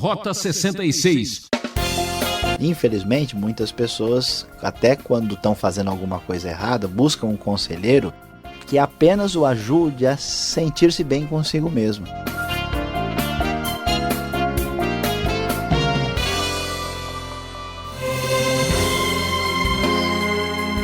Rota 66. Infelizmente, muitas pessoas, até quando estão fazendo alguma coisa errada, buscam um conselheiro que apenas o ajude a sentir-se bem consigo mesmo.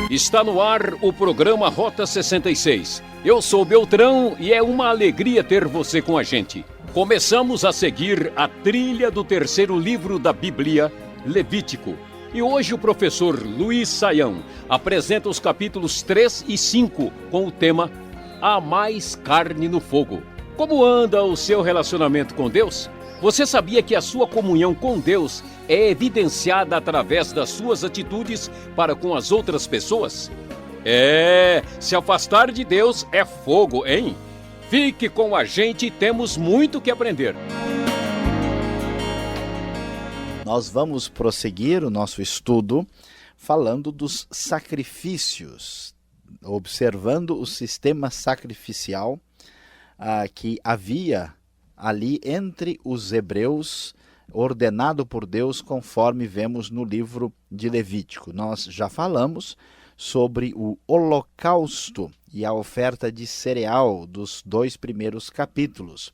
Está no ar o programa Rota 66. Eu sou Beltrão e é uma alegria ter você com a gente. Começamos a seguir a trilha do terceiro livro da Bíblia, Levítico. E hoje o professor Luiz Saião apresenta os capítulos 3 e 5 com o tema Há mais carne no fogo. Como anda o seu relacionamento com Deus? Você sabia que a sua comunhão com Deus é evidenciada através das suas atitudes para com as outras pessoas? Se afastar de Deus é fogo, hein? Fique com a gente, temos muito que aprender. Nós vamos prosseguir o nosso estudo falando dos sacrifícios, observando o sistema sacrificial que havia ali entre os hebreus, ordenado por Deus, conforme vemos no livro de Levítico. Nós já falamos sobre o holocausto e a oferta de cereal dos 2 primeiros capítulos.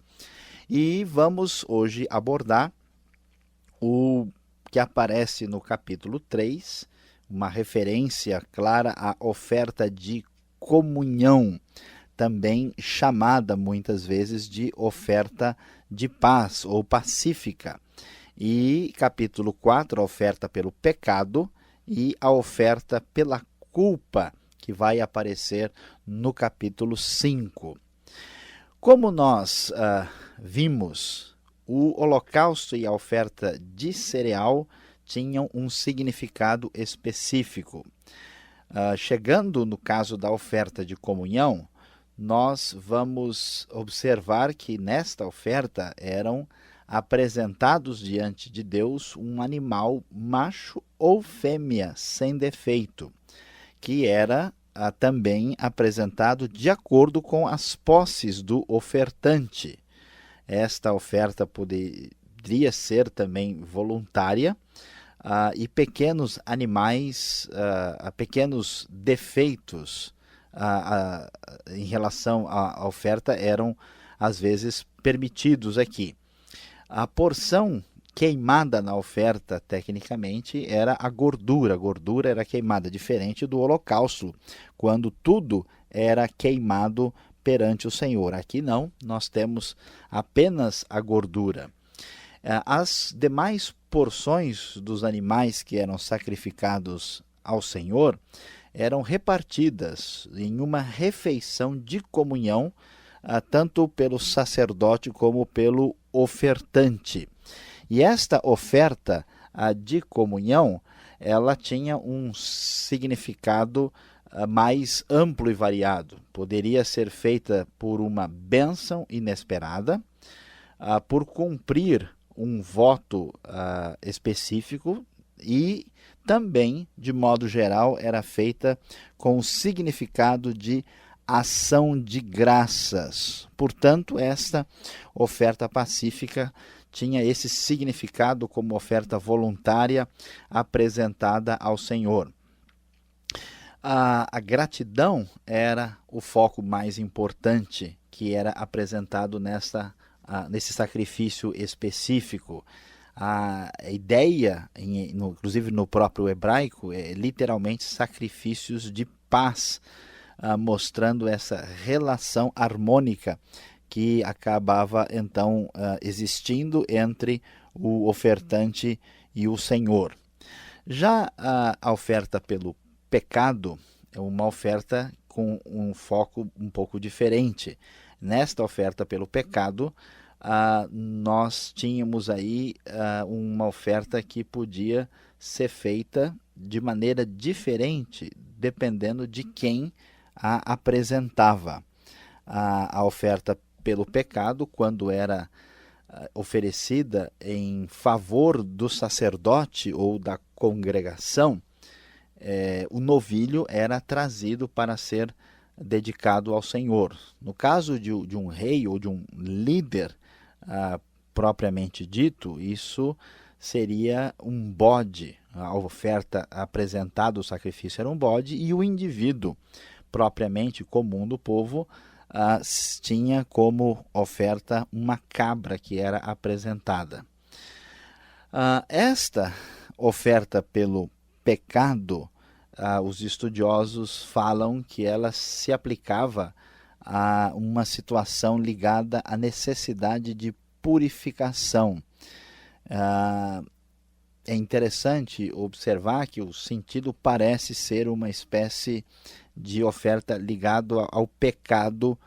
E vamos hoje abordar o que aparece no capítulo 3, uma referência clara à oferta de comunhão, também chamada muitas vezes de oferta de paz ou pacífica. E capítulo 4, a oferta pelo pecado e a oferta pela culpa, que vai aparecer no capítulo 5. Como nós vimos, o holocausto e a oferta de cereal tinham um significado específico. Chegando no caso da oferta de comunhão, nós vamos observar que nesta oferta eram apresentados diante de Deus um animal macho ou fêmea sem defeito, que era também apresentado de acordo com as posses do ofertante. Esta oferta poderia ser também voluntária e pequenos animais, pequenos defeitos em relação à oferta eram às vezes permitidos aqui. A porção queimada na oferta, tecnicamente, era a gordura. A gordura era queimada, diferente do holocausto, quando tudo era queimado perante o Senhor. Aqui não, nós temos apenas a gordura. As demais porções dos animais que eram sacrificados ao Senhor eram repartidas em uma refeição de comunhão, tanto pelo sacerdote como pelo ofertante. E esta oferta de comunhão, ela tinha um significado mais amplo e variado. Poderia ser feita por uma bênção inesperada, por cumprir um voto específico, e também, de modo geral, era feita com o significado de ação de graças. Portanto, esta oferta pacífica tinha esse significado como oferta voluntária apresentada ao Senhor. A gratidão era o foco mais importante que era apresentado nesse sacrifício específico. A ideia, inclusive no próprio hebraico, é literalmente sacrifícios de paz, mostrando essa relação harmônica que acabava então existindo entre o ofertante e o Senhor. Já a oferta pelo pecado é uma oferta com um foco um pouco diferente. Nesta oferta pelo pecado, nós tínhamos aí uma oferta que podia ser feita de maneira diferente, dependendo de quem a apresentava. A oferta pelo pecado, quando era oferecida em favor do sacerdote ou da congregação, o novilho era trazido para ser dedicado ao Senhor. No caso de um rei ou de um líder, propriamente dito, isso seria um bode. A oferta apresentada, o sacrifício era um bode, e o indivíduo propriamente comum do povo tinha como oferta uma cabra que era apresentada. Esta oferta pelo pecado, os estudiosos falam que ela se aplicava a uma situação ligada à necessidade de purificação. É interessante observar que o sentido parece ser uma espécie de oferta ligado ao pecado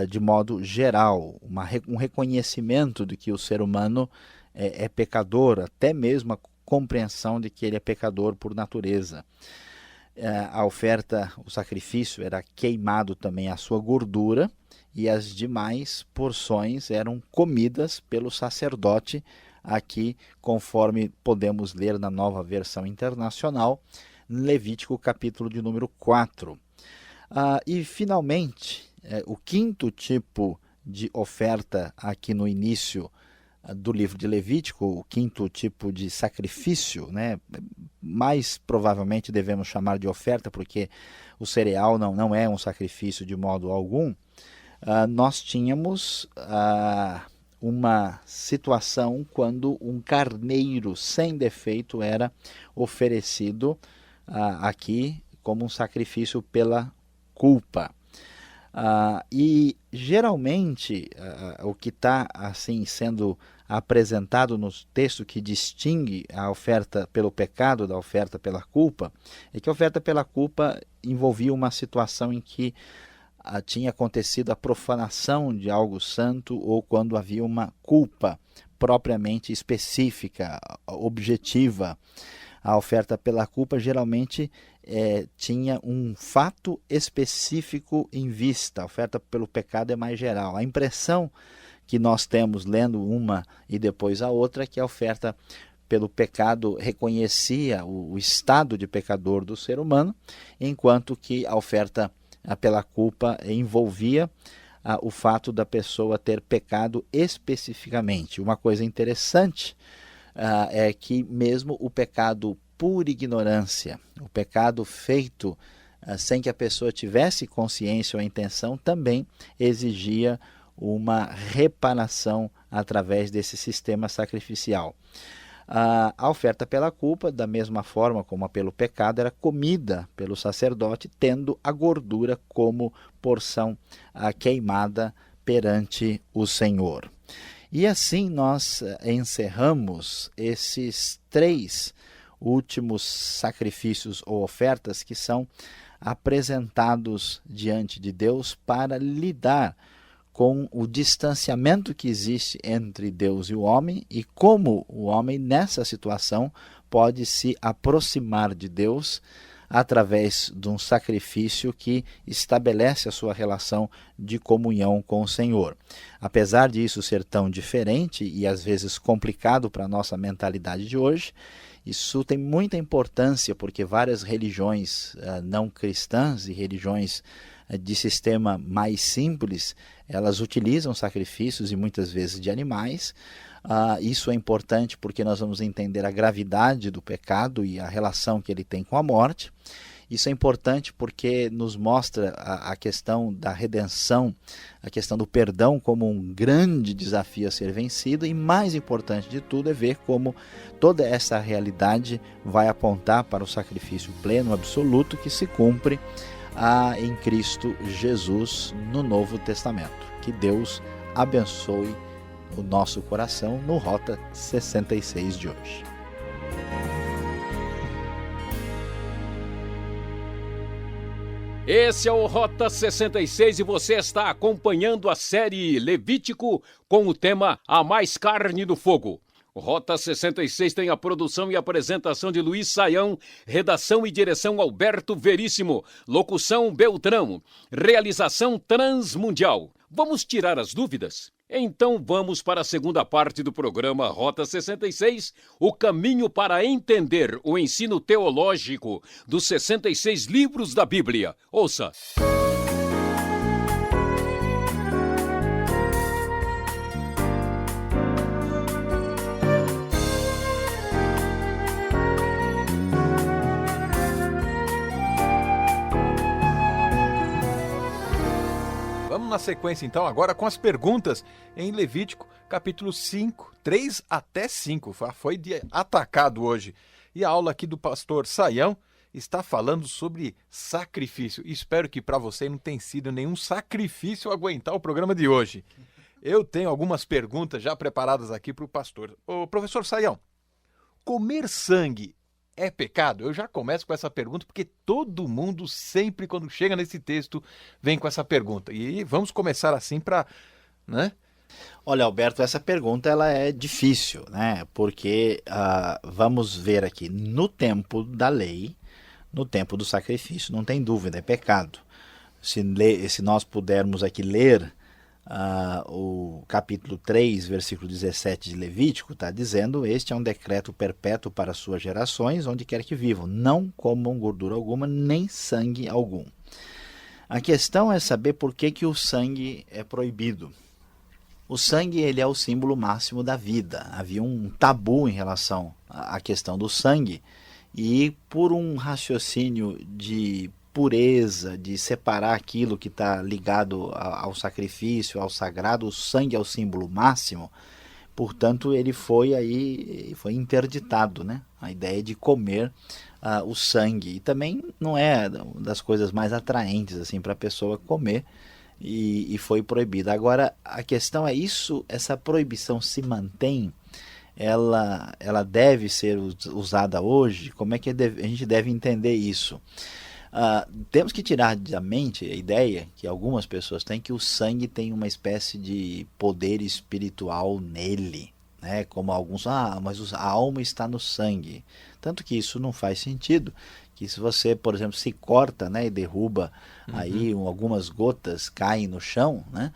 de modo geral, um reconhecimento de que o ser humano é pecador, até mesmo a compreensão de que ele é pecador por natureza. A oferta, o sacrifício, era queimado também a sua gordura, e as demais porções eram comidas pelo sacerdote, aqui conforme podemos ler na Nova Versão Internacional, Levítico capítulo de número 4. E finalmente, o quinto tipo de oferta aqui no início do livro de Levítico, o quinto tipo de sacrifício, né? Mais provavelmente devemos chamar de oferta, porque o cereal não é um sacrifício de modo algum. Nós tínhamos uma situação quando um carneiro sem defeito era oferecido aqui como um sacrifício pela culpa. E geralmente o que está assim sendo apresentado no texto que distingue a oferta pelo pecado da oferta pela culpa é que a oferta pela culpa envolvia uma situação em que tinha acontecido a profanação de algo santo, ou quando havia uma culpa propriamente específica, objetiva. A oferta pela culpa geralmente tinha um fato específico em vista. A oferta pelo pecado é mais geral. A impressão que nós temos lendo uma e depois a outra é que a oferta pelo pecado reconhecia o estado de pecador do ser humano, enquanto que a oferta pela culpa envolvia o fato da pessoa ter pecado especificamente. Uma coisa interessante é que mesmo o pecado por ignorância, o pecado feito sem que a pessoa tivesse consciência ou intenção, também exigia uma reparação através desse sistema sacrificial. A oferta pela culpa, da mesma forma como a pelo pecado, era comida pelo sacerdote, tendo a gordura como porção queimada perante o Senhor. E assim nós encerramos esses 3 últimos sacrifícios ou ofertas que são apresentados diante de Deus para lidar com o distanciamento que existe entre Deus e o homem, e como o homem nessa situação pode se aproximar de Deus através de um sacrifício que estabelece a sua relação de comunhão com o Senhor. Apesar disso ser tão diferente e às vezes complicado para a nossa mentalidade de hoje, isso tem muita importância, porque várias religiões não cristãs e religiões de sistema mais simples, elas utilizam sacrifícios e muitas vezes de animais. Isso é importante porque nós vamos entender a gravidade do pecado e a relação que ele tem com a morte. Isso é importante porque nos mostra a questão da redenção, a questão do perdão como um grande desafio a ser vencido, e mais importante de tudo é ver como toda essa realidade vai apontar para o sacrifício pleno, absoluto, que se cumpre em Cristo Jesus no Novo Testamento. Que Deus abençoe o nosso coração no Rota 66 de hoje. Esse é o Rota 66 e você está acompanhando a série Levítico com o tema A Mais Carne do Fogo. O Rota 66 tem a produção e apresentação de Luiz Saião, redação e direção Alberto Veríssimo, locução Beltrão, realização Transmundial. Vamos tirar as dúvidas? Então vamos para a segunda parte do programa Rota 66, o caminho para entender o ensino teológico dos 66 livros da Bíblia. Ouça! na sequência então agora com as perguntas em Levítico, capítulo 5, 3 até 5. Foi de atacado hoje. E a aula aqui do pastor Sayão está falando sobre sacrifício. Espero que para você não tenha sido nenhum sacrifício aguentar o programa de hoje. Eu tenho algumas perguntas já preparadas aqui para o pastor. Ô, professor Sayão, comer sangue é pecado? Eu já começo com essa pergunta porque todo mundo sempre, quando chega nesse texto, vem com essa pergunta. E vamos começar assim para, né? Olha, Alberto, essa pergunta ela é difícil, né? Porque vamos ver aqui, no tempo da lei, no tempo do sacrifício, não tem dúvida, é pecado. Se nós pudermos aqui ler o capítulo 3, versículo 17 de Levítico, está dizendo: este é um decreto perpétuo para suas gerações, onde quer que vivam. Não comam gordura alguma, nem sangue algum. A questão é saber por que o sangue é proibido. O sangue ele é o símbolo máximo da vida. Havia um tabu em relação à questão do sangue, e por um raciocínio de pureza, de separar aquilo que está ligado ao sacrifício, ao sagrado, o sangue é o símbolo máximo, portanto ele foi interditado, né? A ideia de comer o sangue, e também não é das coisas mais atraentes assim para a pessoa comer, e foi proibida. Agora a questão é essa proibição se mantém, ela deve ser usada hoje? Como é que a gente deve entender isso? Temos que tirar da mente a ideia que algumas pessoas têm, que o sangue tem uma espécie de poder espiritual nele, né? Como alguns, mas a alma está no sangue. Tanto que isso não faz sentido, que se você, por exemplo, se corta, né, e derruba, aí algumas gotas caem no chão, né?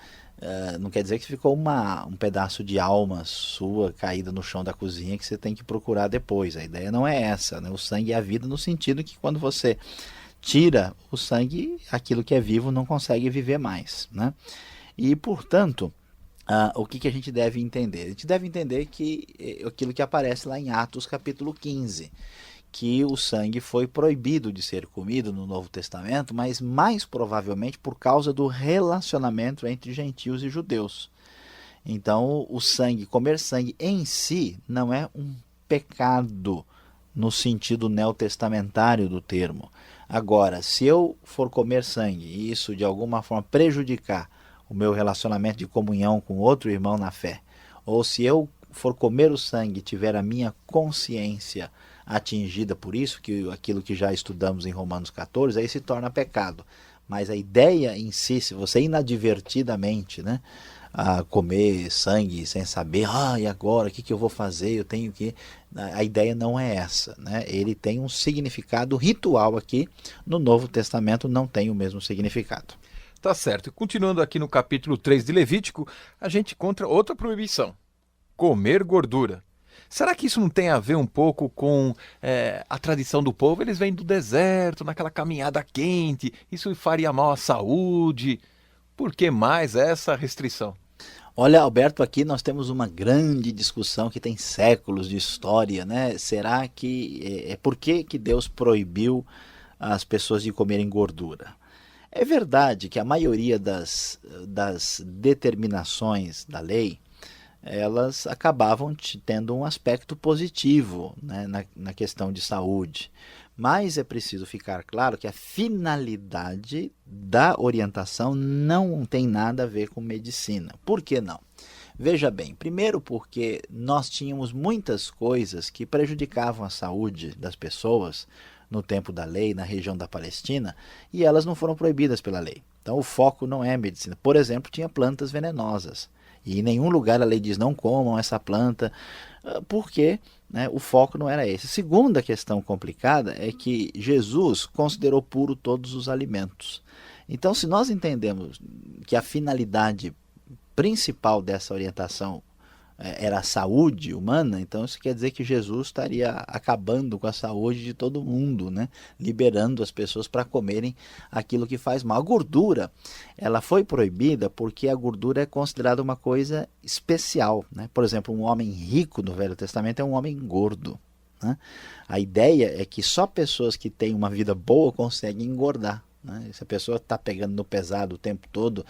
Não quer dizer que ficou um pedaço de alma sua caída no chão da cozinha que você tem que procurar depois. A ideia não é essa, né? O sangue é a vida, no sentido que quando você tira o sangue, aquilo que é vivo não consegue viver mais, né? E, portanto, o que a gente deve entender? A gente deve entender que aquilo que aparece lá em Atos capítulo 15, que o sangue foi proibido de ser comido no Novo Testamento, mas mais provavelmente por causa do relacionamento entre gentios e judeus. Então, comer sangue em si não é um pecado no sentido neotestamentário do termo. Agora, se eu for comer sangue e isso de alguma forma prejudicar o meu relacionamento de comunhão com outro irmão na fé, ou se eu for comer o sangue e tiver a minha consciência atingida por isso, aquilo que já estudamos em Romanos 14, aí se torna pecado. Mas a ideia em si, se você inadvertidamente, né, comer sangue sem saber, e agora, o que eu vou fazer, eu tenho que... A ideia não é essa, né? Ele tem um significado ritual aqui, no Novo Testamento não tem o mesmo significado. Tá certo. E continuando aqui no capítulo 3 de Levítico, a gente encontra outra proibição: comer gordura. Será que isso não tem a ver um pouco com a tradição do povo? Eles vêm do deserto, naquela caminhada quente, isso faria mal à saúde. Por que mais essa restrição? Olha, Alberto, aqui nós temos uma grande discussão que tem séculos de história, né? Será que por que Deus proibiu as pessoas de comerem gordura? É verdade que a maioria das determinações da lei, elas acabavam tendo um aspecto positivo, né, na questão de saúde. Mas é preciso ficar claro que a finalidade da orientação não tem nada a ver com medicina. Por que não? Veja bem, primeiro porque nós tínhamos muitas coisas que prejudicavam a saúde das pessoas no tempo da lei, na região da Palestina, e elas não foram proibidas pela lei. Então o foco não é a medicina. Por exemplo, tinha plantas venenosas. E em nenhum lugar a lei diz não comam essa planta, porque, né, o foco não era esse. Segunda questão complicada é que Jesus considerou puro todos os alimentos. Então, se nós entendemos que a finalidade principal dessa orientação era a saúde humana, então isso quer dizer que Jesus estaria acabando com a saúde de todo mundo, né? Liberando as pessoas para comerem aquilo que faz mal. A gordura, ela foi proibida porque a gordura é considerada uma coisa especial, né? Por exemplo, um homem rico no Velho Testamento é um homem gordo, né? A ideia é que só pessoas que têm uma vida boa conseguem engordar. né? Se a pessoa está pegando no pesado o tempo todo,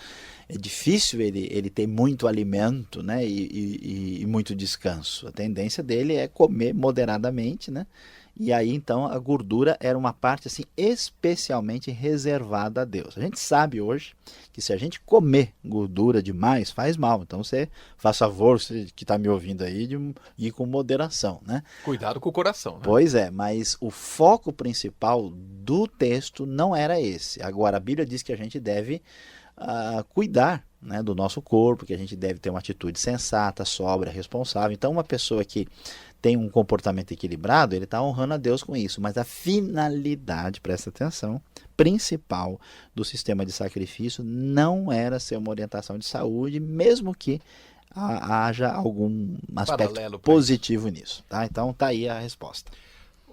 é difícil ele ter muito alimento, né? E muito descanso. A tendência dele é comer moderadamente, né? E aí então a gordura era uma parte assim especialmente reservada a Deus. A gente sabe hoje que se a gente comer gordura demais faz mal. Então você faz favor, você que está me ouvindo aí, de ir com moderação, né? Cuidado com o coração, né? Pois é, mas o foco principal do texto não era esse. Agora a Bíblia diz que a gente deve cuidar, né, do nosso corpo, que a gente deve ter uma atitude sensata, sóbria, responsável. Então uma pessoa que tem um comportamento equilibrado, ele está honrando a Deus com isso. Mas a finalidade, presta atenção, principal do sistema de sacrifício não era ser uma orientação de saúde, mesmo que haja algum aspecto positivo nisso. Tá? Então está aí a resposta.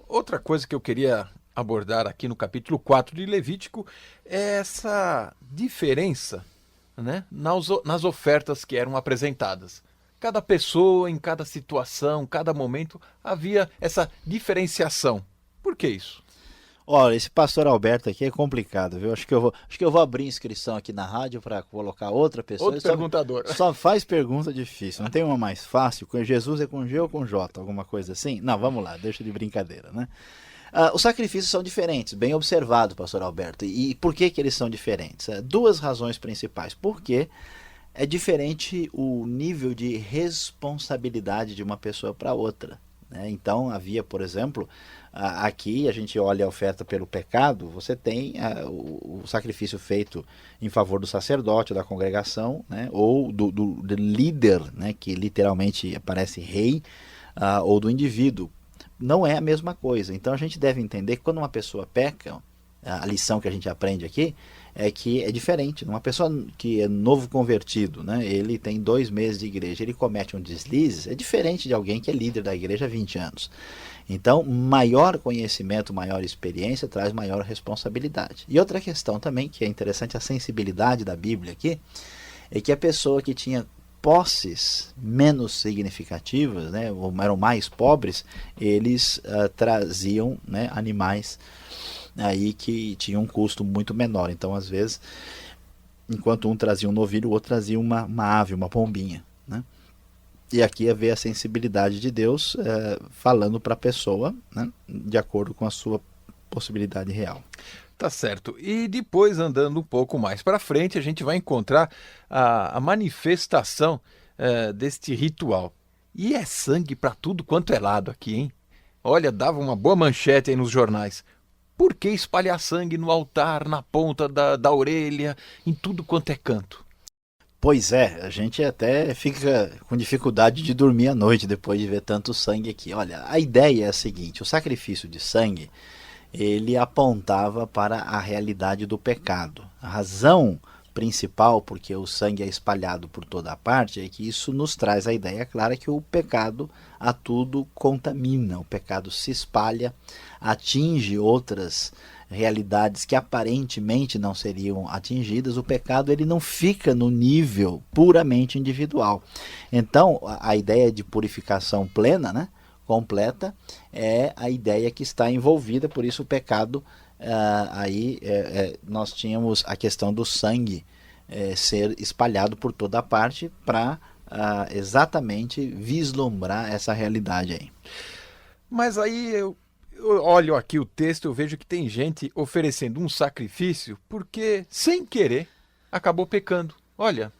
Outra coisa que eu queria abordar aqui no capítulo 4 de Levítico é essa diferença, né, nas ofertas que eram apresentadas. Cada pessoa, em cada situação, cada momento, havia essa diferenciação. Por que isso? Olha, esse pastor Alberto aqui é complicado, viu? Acho que eu vou abrir inscrição aqui na rádio para colocar outra pessoa. Outro perguntador. Só faz pergunta difícil. Não tem uma mais fácil? Jesus é com G ou com J? Alguma coisa assim? Não, vamos lá, deixa de brincadeira, né? Os sacrifícios são diferentes, bem observado, pastor Alberto. E por que eles são diferentes? Duas razões principais. Porque é diferente o nível de responsabilidade de uma pessoa para outra, né? Então havia, por exemplo, aqui a gente olha a oferta pelo pecado, você tem o sacrifício feito em favor do sacerdote, da congregação, né? Ou do líder, né? Que literalmente aparece rei, ou do indivíduo. Não é a mesma coisa. Então a gente deve entender que quando uma pessoa peca, a lição que a gente aprende aqui é que é diferente. Uma pessoa que é novo convertido, né, ele tem 2 meses de igreja, ele comete um deslize, é diferente de alguém que é líder da igreja há 20 anos. Então, maior conhecimento, maior experiência traz maior responsabilidade. E outra questão também, que é interessante, a sensibilidade da Bíblia aqui, é que a pessoa que tinha posses menos significativas, né, ou eram mais pobres, eles traziam, né, animais aí que tinham um custo muito menor. Então, às vezes, enquanto um trazia um novilho, o outro trazia uma ave, uma pombinha, né? E aqui havia a sensibilidade de Deus falando para a pessoa, né, de acordo com a sua possibilidade real. Tá certo. E depois, andando um pouco mais para frente, a gente vai encontrar a manifestação deste ritual. E é sangue para tudo quanto é lado aqui, hein? Olha, dava uma boa manchete aí nos jornais. Por que espalhar sangue no altar, na ponta da orelha, em tudo quanto é canto? Pois é, a gente até fica com dificuldade de dormir à noite depois de ver tanto sangue aqui. Olha, a ideia é a seguinte, o sacrifício de sangue, ele apontava para a realidade do pecado. A razão principal porque o sangue é espalhado por toda a parte é que isso nos traz a ideia clara que o pecado a tudo contamina, o pecado se espalha, atinge outras realidades que aparentemente não seriam atingidas. O pecado ele não fica no nível puramente individual. Então a ideia de purificação plena, né, completa, é a ideia que está envolvida. Por isso o pecado, nós tínhamos a questão do sangue ser espalhado por toda a parte para exatamente vislumbrar essa realidade aí. Mas aí eu olho aqui o texto, eu vejo que tem gente oferecendo um sacrifício porque, sem querer, acabou pecando. Olha,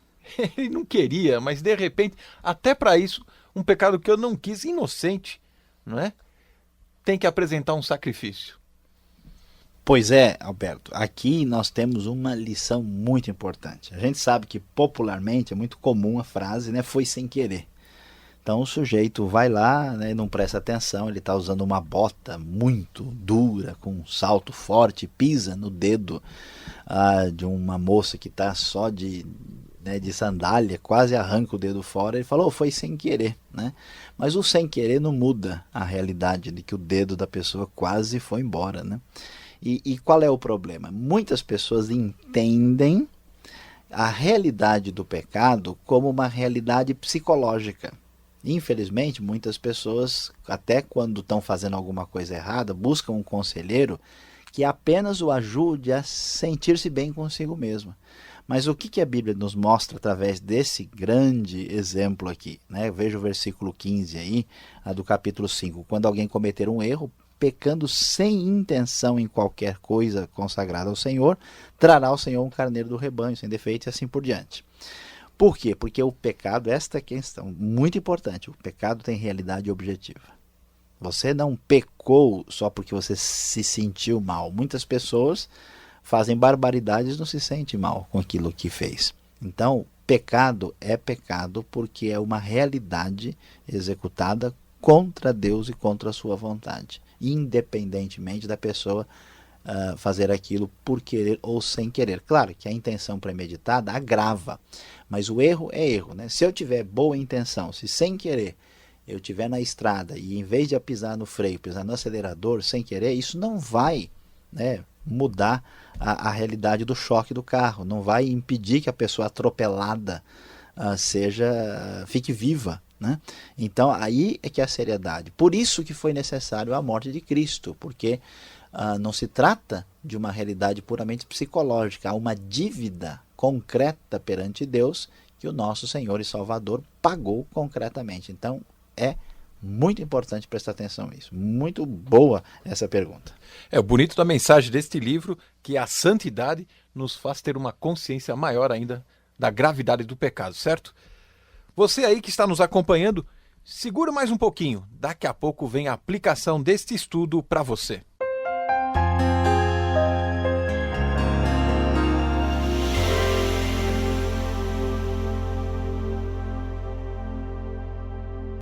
ele não queria, mas de repente, até para isso, um pecado que eu não quis, inocente, não é? Tem que apresentar um sacrifício. Pois é, Alberto, aqui nós temos uma lição muito importante. A gente sabe que popularmente é muito comum a frase, né, foi sem querer. Então o sujeito vai lá, né, não presta atenção, ele está usando uma bota muito dura, com um salto forte, pisa no dedo de uma moça que está só de sandália, quase arranca o dedo fora. Ele falou, foi sem querer, né? Mas o sem querer não muda a realidade de que o dedo da pessoa quase foi embora, né? E qual é o problema? Muitas pessoas entendem a realidade do pecado como uma realidade psicológica. Infelizmente, muitas pessoas, até quando estão fazendo alguma coisa errada, buscam um conselheiro que apenas o ajude a sentir-se bem consigo mesmo. Mas o que a Bíblia nos mostra através desse grande exemplo aqui, né? Veja o versículo 15 aí, do capítulo 5. Quando alguém cometer um erro, pecando sem intenção em qualquer coisa consagrada ao Senhor, trará ao Senhor um carneiro do rebanho, sem defeito, e assim por diante. Por quê? Porque o pecado, esta é a questão muito importante, o pecado tem realidade objetiva. Você não pecou só porque você se sentiu mal. Muitas pessoas fazem barbaridades e não se sentem mal com aquilo que fez. Então, pecado é pecado porque é uma realidade executada contra Deus e contra a sua vontade, independentemente da pessoa fazer aquilo por querer ou sem querer. Claro que a intenção premeditada agrava, mas o erro é erro, né? Se eu tiver boa intenção, se sem querer eu estiver na estrada e em vez de eu pisar no freio, pisar no acelerador sem querer, isso não vai, né, mudar a realidade do choque do carro, não vai impedir que a pessoa atropelada fique viva, né? Então aí é que é a seriedade. Por isso que foi necessário a morte de Cristo, porque não se trata de uma realidade puramente psicológica, há uma dívida concreta perante Deus que o nosso Senhor e Salvador pagou concretamente. Então é muito importante prestar atenção nisso. Muito boa essa pergunta. O bonito da mensagem deste livro, que a santidade nos faz ter uma consciência maior ainda da gravidade do pecado, certo? Você aí que está nos acompanhando, segura mais um pouquinho. Daqui a pouco vem a aplicação deste estudo para você.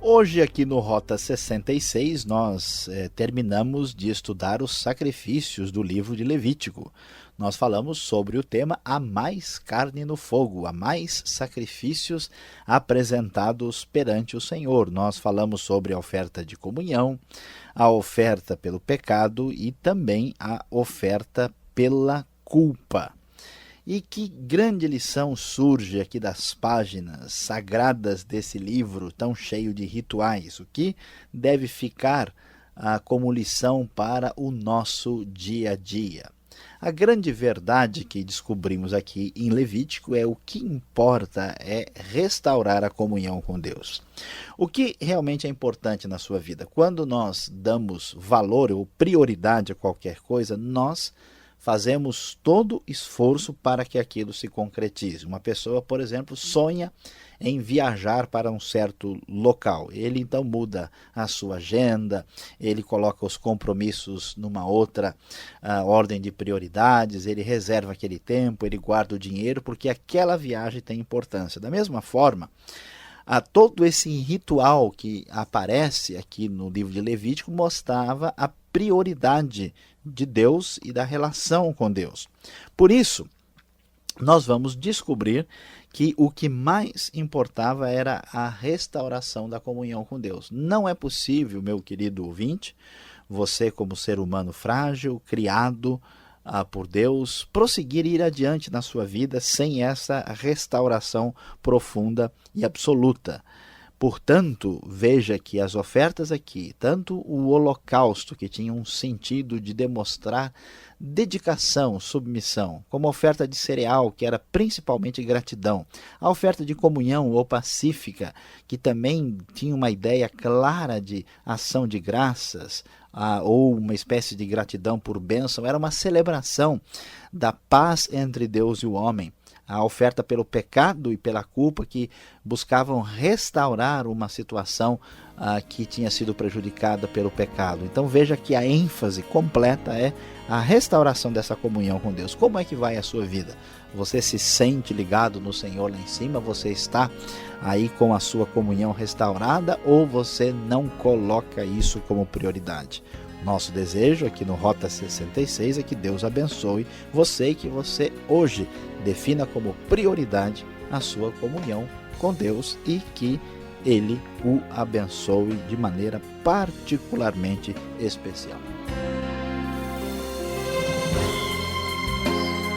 Hoje aqui no Rota 66 nós terminamos de estudar os sacrifícios do livro de Levítico. Nós falamos sobre o tema há mais carne no fogo, há mais sacrifícios apresentados perante o Senhor. Nós falamos sobre a oferta de comunhão, a oferta pelo pecado e também a oferta pela culpa. E que grande lição surge aqui das páginas sagradas desse livro tão cheio de rituais, o que deve ficar como lição para o nosso dia a dia. A grande verdade que descobrimos aqui em Levítico é o que importa é restaurar a comunhão com Deus. O que realmente é importante na sua vida? Quando nós damos valor ou prioridade a qualquer coisa, nós fazemos todo esforço para que aquilo se concretize. Uma pessoa, por exemplo, sonha em viajar para um certo local. Ele então muda a sua agenda, ele coloca os compromissos numa outra ordem de prioridades, ele reserva aquele tempo, ele guarda o dinheiro, porque aquela viagem tem importância. Da mesma forma, todo esse ritual que aparece aqui no livro de Levítico mostrava a prioridade de Deus e da relação com Deus. Por isso, nós vamos descobrir que o que mais importava era a restauração da comunhão com Deus. Não é possível, meu querido ouvinte, você como ser humano frágil, criado por Deus, prosseguir e ir adiante na sua vida sem essa restauração profunda e absoluta. Portanto, veja que as ofertas aqui, tanto o holocausto, que tinha um sentido de demonstrar dedicação, submissão, como a oferta de cereal, que era principalmente gratidão, a oferta de comunhão ou pacífica, que também tinha uma ideia clara de ação de graças, ou uma espécie de gratidão por bênção, era uma celebração da paz entre Deus e o homem. A oferta pelo pecado e pela culpa, que buscavam restaurar uma situação que tinha sido prejudicada pelo pecado. Então veja que a ênfase completa é a restauração dessa comunhão com Deus. Como é que vai a sua vida? Você se sente ligado no Senhor lá em cima? Você está aí com a sua comunhão restaurada ou você não coloca isso como prioridade? Nosso desejo aqui no Rota 66 é que Deus abençoe você e que você hoje defina como prioridade a sua comunhão com Deus e que Ele o abençoe de maneira particularmente especial.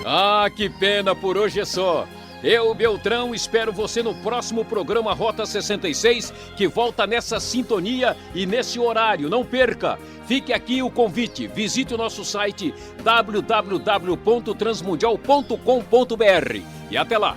Ah, que pena, por hoje é só. Eu, Beltrão, espero você no próximo programa Rota 66, que volta nessa sintonia e nesse horário. Não perca! Fique aqui o convite. Visite o nosso site www.transmundial.com.br. E até lá!